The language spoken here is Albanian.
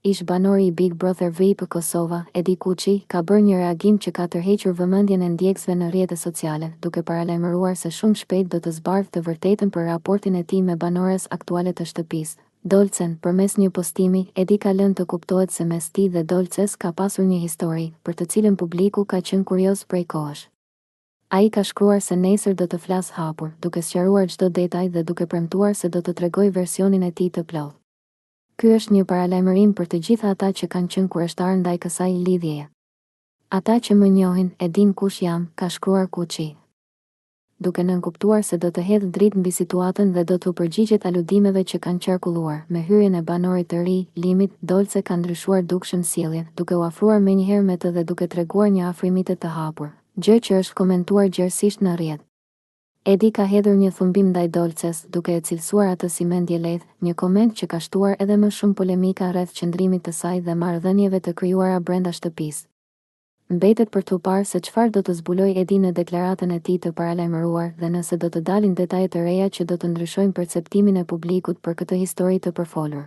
ish banori i Big Brother VIP Kosova, Edi Kuçi, ka bërë një reagim që ka tërhequr vëmendjen e ndjekësve në rrjetet sociale, duke paralajmëruar se shumë shpejt do të zbardhë të vërtetën për raportin e tij me banores aktuale të shtëpisë. Dolcen, përmes një postimi, Edi ka lënë të kuptohet se mes tij dhe Dolces ka pasur një histori, për të cilën publiku ka qenë kurioz prej kohësh. Ai ka shkruar se nesër do të flas hapur, duke sqaruar çdo detaj dhe duke premtuar se do të tregojë versionin e tij të plotë. Ky është një paralajmërim për të gjitha ata që kanë qenë kurështar ndaj kësaj lidhjeje. Ata që më njohin e din kush jam, ka shkruar Kuçi. Duke nënkuptuar se do të hedhë dritë mbi situatën dhe do të përgjigjet aludimeve që kanë qarkulluar, me hyrjen e banorit të ri, Limit, Dolce ka ndryshuar dukshëm sjelljen, duke u afruar menjëherë me të dhe duke treguar një afrimitet të hapur, gjë që është komentuar gjerësisht në rrjet. Edi ka hedhur një thumbim ndaj Dolces, duke e cilësuar atë si mendje lehtë, një koment që ka shtuar edhe më shumë polemika rreth qëndrimit të saj dhe marrëdhënieve të krijuara brenda shtëpisë. Mbetet për t'u parë se çfarë do të zbulojë Edi në deklaratën e tij të paralajmëruar dhe nëse do të dalin detaje të reja që do të ndryshojnë perceptimin e publikut për këtë histori të përfolur.